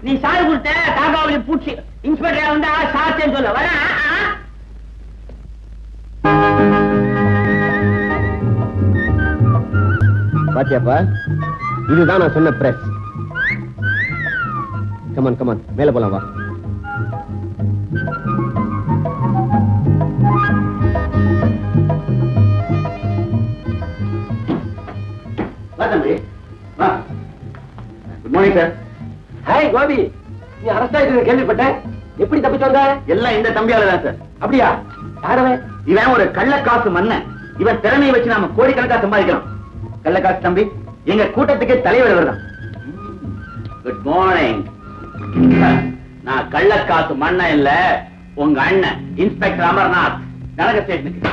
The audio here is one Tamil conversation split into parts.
நீ சாரு கொடுத்த காக்காவளி பூச்சி இன்ஸ்பெக்டர் வந்து சாச்சேன்னு சொல்ல வர. பாத்தியாப்பா, இதுதான் நான் சொன்ன பிரஸ். கமான் கமான், மேல போலாம் வா. Good morning sir. Hi Gopi, நீ அரஸ்ட் ஆயிட்டு கேள்விப்பட்டேன். எப்படி தப்பிச்சு வந்த? எல்லாம் இந்த தம்பியால தான் சார். அப்படியா? யாரவன்? இவன் ஒரு கள்ளக்காசு மன்னன். இவன் திறமையை வச்சு நாம கோடிக்கணக்கா சம்பாதிக்கிறோம். கள்ளக்காசு தம்பி எங்க கூட்டத்துக்கே தலைவர் இவர்தான். Good morning. நான் கள்ளக்காசு மன்னன் இல்ல, உங்க அண்ணன் இன்ஸ்பெக்டர் அமர்நாத், கனக ஸ்டேஷனுக்கு.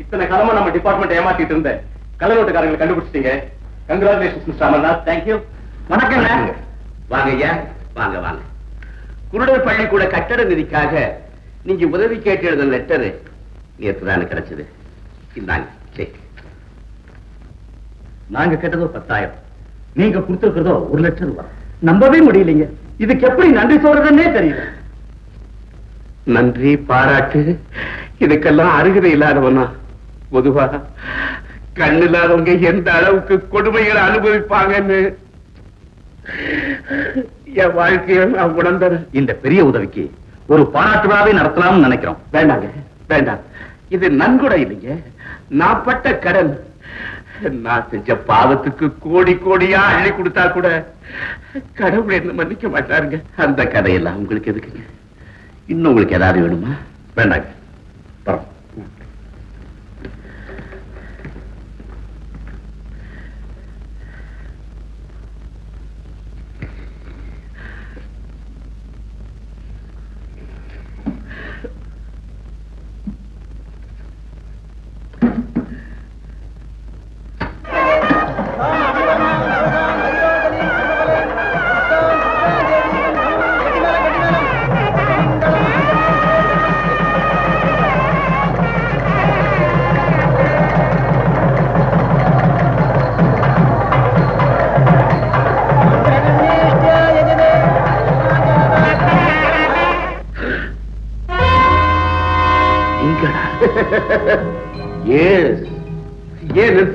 இத்தனை காலமா நம்ம டிபார்ட்மெண்ட் ஏமாத்திட்டு இருந்த கள்ளநோட்டுக்காரங்களை கண்டுபிடிச்சிட்டீங்க. Congratulations mister Amarnath. தேங்க்யூ. வணக்கம். வாங்க ஐயா, வாங்க வாங்க. குருடர் பள்ளிக்கூட கட்டட நிதிக்காக நீங்க உதவி கேட்டு எழுத லெட்டர் நேற்று தானே கிடைச்சது. இந்தாங்க செக். நாங்க கேட்டதோ 10,000, நீங்க கொடுத்திருக்கிறதோ 1,00,000 ரூபாய். நம்பவே முடியலைங்க. இதுக்கு எப்படி நன்றி சொல்றதுன்னே தெரியல. நன்றி பாராட்டு இதுக்கெல்லாம் அருகதை இல்லாதவனா? பொதுவா கண்ணு இல்லாதவங்க எந்த அளவுக்கு கொடுமைகளை அனுபவிப்பாங்கன்னு என் வாழ்க்கையை நான் உணர்ந்தேன். இந்த பெரிய உதவிக்கு ஒரு பாராட்டுவாவே நடத்தலாம்னு நினைக்கிறோம். வேண்டாங்க, வேண்டாம். இது நன்கொடை இல்லைங்க, நான் பட்ட கடன். நான் செஞ்ச பாவத்துக்கு கோடி கோடியா அள்ளி கொடுத்தா கூட கடவுள் என்ன மன்னிக்க மாட்டாருங்க. அந்த கதையெல்லாம் உங்களுக்கு எதுக்குங்க? இன்னும் உங்களுக்கு ஏதாவது வேணுமா? வேண்டாங்க. பரம்.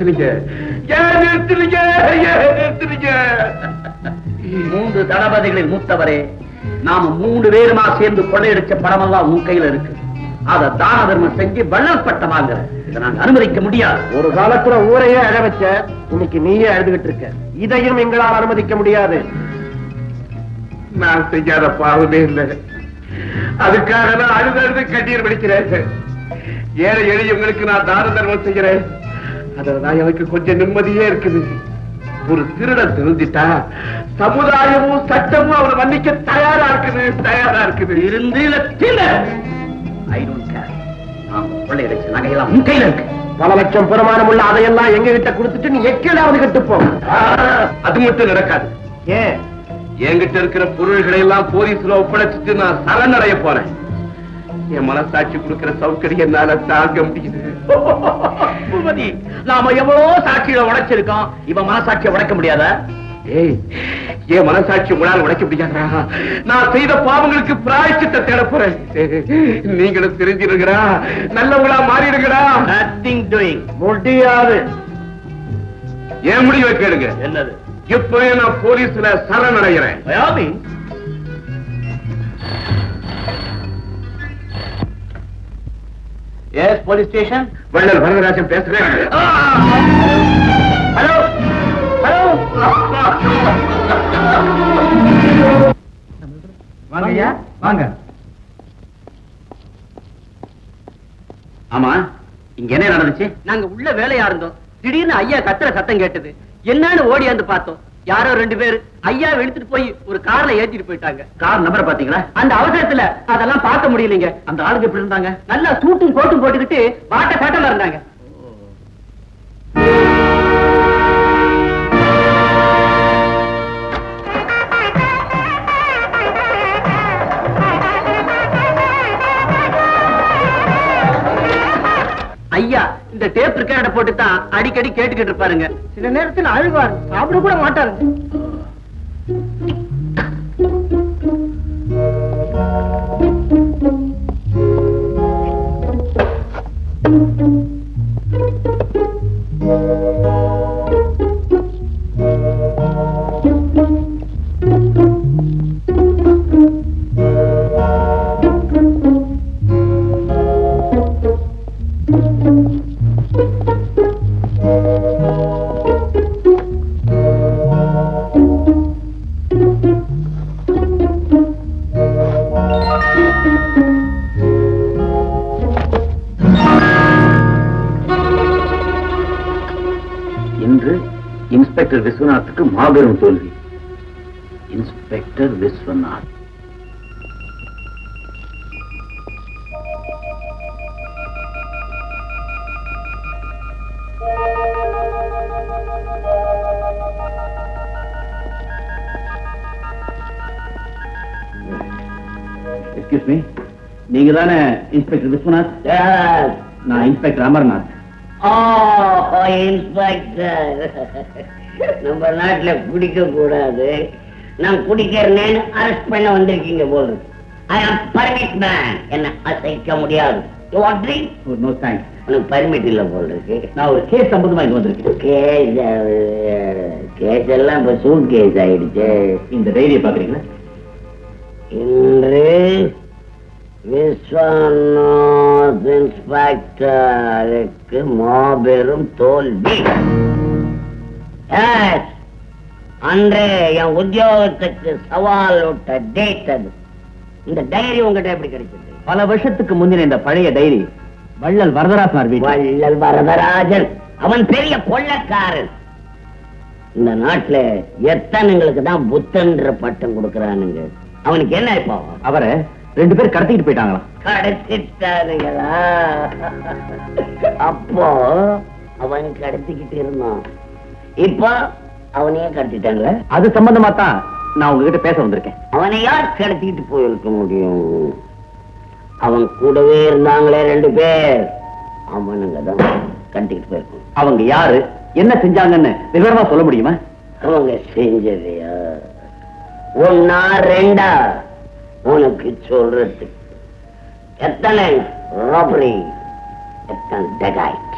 நிறுத்துறீங்க? ஏன் நிறுத்துறீங்க? ஏன் நிறுத்துறீங்க? 3 தளபதிகளில் மூத்தவரே, நாம 3 பேருமா சேர்ந்து கொள்ளையடிச்ச பணமெல்லாம் உன் கையில இருக்கு. அத தான தர்மம் செஞ்சு வள்ளல் பட்டம் வாங்குற. இதை நாங்க அனுமதிக்க முடியாது. ஒரு காலத்துல ஊரையே அழ வச்ச, இன்னைக்கு நீயே அழுதுகிட்டு இருக்க. இதையும் எங்களால் அனுமதிக்க முடியாது. நான் செய்யாத பாவமே இல்லை. அதுக்காக நான் அழுது கண்ணீர் வடிக்கிறேன். ஏழை எளியவங்களுக்கு நான் தான தர்மம் செய்கிறேன். அதனால எனக்கு கொஞ்சம் நிம்மதியே இருக்குது. ஒரு திருடன் திருந்திட்டா சமுதாயமும் சட்டமும் அவனை மன்னிக்க தயாரா இருக்குது. இருந்து I don't care. நாம கொள்ளையடிச்ச நகையெல்லாம் உன் கையில இருக்கு. பல லட்சம் பிரமாணம் உள்ள அதையெல்லாம் எங்க கிட்ட கொடுத்துட்டு நீ எக்கேடாவது கட்டுப்போம். அது மட்டும் நடக்காது. ஏன்? என்கிட்ட இருக்கிற பொருள்களை எல்லாம் போலீஸ்ல ஒப்படைச்சிட்டு நான் சரணடைய போறேன். என் மனசாட்சி கொடுக்கிற சௌகரியம் என்னால தாங்க முடியுது. பூபதி, நாம எவ்வளவு சாட்சியை உடைச்சிருக்கோம். இவன் மனசாட்சியை உடைக்க முடியாத? ஏய், என் மனசாட்சி உங்களால் உடைக்க முடியாதா? நான் செய்த பாவங்களுக்கு பிராயச்சித்தை தேட போறேன். நீங்களும் தெரிஞ்சிருக்கிறா, நல்லவங்களா மாறிடுகிறா. Nothing doing. முடியாது. ஏன் முடிவை கேளுங்க. என்னது? இப்பவே நான் போலீஸ்ல சரணடைகிறேன். S, police station. வள்ளல் வரதராஜன் பேசுறேன். Hello hello. வாங்கய்யா, வாங்க. ஆமா, இங்க என்ன நடந்துச்சு? நாங்க உள்ள வேலையா இருந்தோம். திடீர்னு ஐயா கத்துற சத்தம் கேட்டது. என்னன்னு ஓடியாந்து பார்த்தோம். யாரோ 2 பேர் ஐயா எடுத்துட்டு போய் ஒரு கார்ல ஏத்திட்டு போயிட்டாங்க. கார் நம்பரை பாத்தீங்களா? அந்த அவசரத்துல அதெல்லாம் பார்க்க முடியலைங்க. அந்த ஆளுக்கு எப்படி இருந்தாங்க? நல்லா சூட்டும் கோட்டும் போட்டுக்கிட்டு வாட்ட சாட்டமா இருந்தாங்க. ஐயா இந்த டேப் ரெக்கார்ட போட்டு தான் அடிக்கடி கேட்டுக்கிட்டு இருப்பாருங்க. சில நேரத்தில் அழுவார், சாப்பிட கூட மாட்டாருங்க. இன்று இன்ஸ்பெக்டர் விஸ்வநாத்துக்கு மாபெரும் தோல்வி. இன்ஸ்பெக்டர் விஸ்வநாத். எக்ஸ்கியூஸ் மீ, நீங்க தானே இன்ஸ்பெக்டர் விஸ்வநாத்? நான் இன்ஸ்பெக்டர் அமர்நாத். இன்ஸ்பெக்டர், நம்ம நாட்டுல குடிக்க கூடாது, நான் குடிக்கிறேன்னு அரெஸ்ட் பண்ண வந்திருக்கீங்க போது. ஐ ஆம் பர்மிட் மேன், என்ன அசைக்க முடியாது. You want drink? No thanks. உனக்கு பர்மிட் இல்ல போல இருக்கு. நான் ஒரு கேஸ் சம்பந்தமா இங்க வந்திருக்கேன். கேஸ் எல்லாம் இப்ப சூட் கேஸ் ஆயிடுச்சு. இந்த டைரியை பாக்குறீங்களா? இன்று விஸ்வநாத் இன்ஸ்பெக்டருக்கு மாபெரும் தோல்வி. அன்றே என் உத்தியோகத்துக்கு சவால் விட்ட டேட் அது. இந்த டைரி உங்ககிட்ட எப்படி கிடைச்சது? பல வருஷத்துக்கு முந்தின இந்த பழைய டைரி வள்ளல் வரதராஜன் வீட்டு. வள்ளல் வரதராஜன் அவன் பெரிய கொள்ளைக்காரன். இந்த நாட்டுல எத்தனைங்களுக்கு தான் புத்தன்ற பட்டம் கொடுக்கறானுங்க. அவனுக்கு என்ன இப்போ? அவரை 2 பேர் கடத்திட்டு போயிட்டாங்களாம். கடத்திட்டானுங்களா? அப்போ அவன் கடத்திக்கிட்டு இருந்தான், இப்போ அவனையே கடத்திட்டாங்களா? அது சம்பந்தமா தான் நான் உங்ககிட்ட பேச வந்திருக்கேன். அவனை யார் கடத்திக்கிட்டு போயிருக்க முடியும்? அவன் கூடவே இருந்தாங்களே 2 பேர், அவனுங்க தான் கடத்திக்கிட்டு போயிருக்கோம். அவங்க யாரு, என்ன செஞ்சாங்கன்னு விவரமா சொல்ல முடியுமா? அவங்க செஞ்சதையா 1 2 உனக்கு சொல்றது. எத்தனை ராபரி, எத்தனை டெகாய்ட்,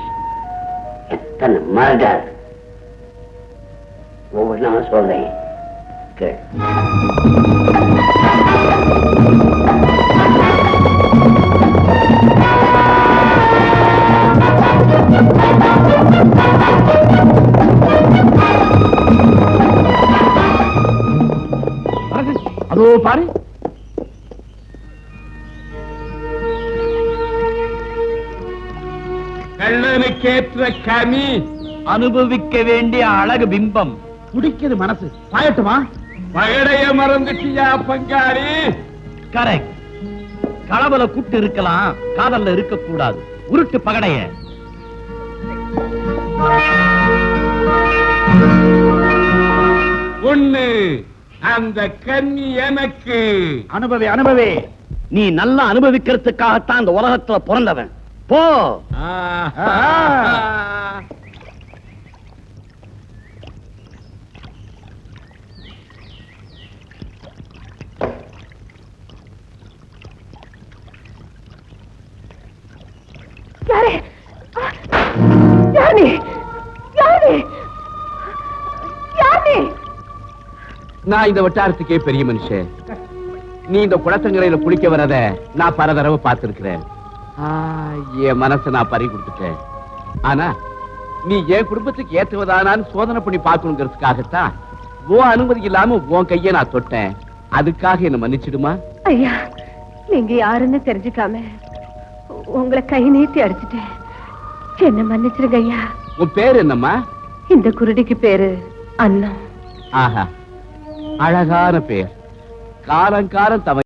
எத்தனை மர்டர் ஒவ்வொரு நான் சொல்றேன் கேள். அதோ பாரு. கள்ளனுக்கேற்ற கனி, அனுபவிக்க வேண்டிய அழகு பிம்பம். துடிக்குது மனசு. பாயட்டுமா? பகடைய மறந்துட்டியா பங்காளி? கரெக்ட். களவல கூட்டு இருக்கலாம், காதல்ல இருக்க கூடாது. உருட்டு பகடைய. ஒண்ணு, அந்த கன்னி எனக்கு. அனுபவே அனுபவே. நீ நல்லா அனுபவிக்கிறதுக்காகத்தான் இந்த உலகத்துல பிறந்தவன். போ. யாரு? யாரு? யாரு? யாரு? நான் இந்த வட்டாரத்துக்கே பெரிய மனுஷன். நீ இந்த குளத்தங்கரையில குளிக்க வரத நான் பல தடவை பார்த்திருக்கிறேன். என் மனசை நான் பறி கொடுத்துட்டேன். ஆனா நீ என் குடும்பத்துக்கு ஏற்றுவதானான்னு சோதனை பண்ணி பார்க்கணுங்கிறதுக்காகத்தான் உன் அனுமதி இல்லாம உன் கைய நான் தொட்டேன். அதுக்காக என்ன மன்னிச்சிடுமா? ஐயா, நீங்க யாருன்னு தெரிஞ்சுக்காம உங்களை கை நீட்டி அடிச்சுட்டேன். என்ன மன்னிச்சிருங்க ஐயா. உன் பேர் என்னம்மா? இந்த குருடிக்கு பேரு அண்ணா. ஆஹா, அழகான பேர். காலங்காலம் தவ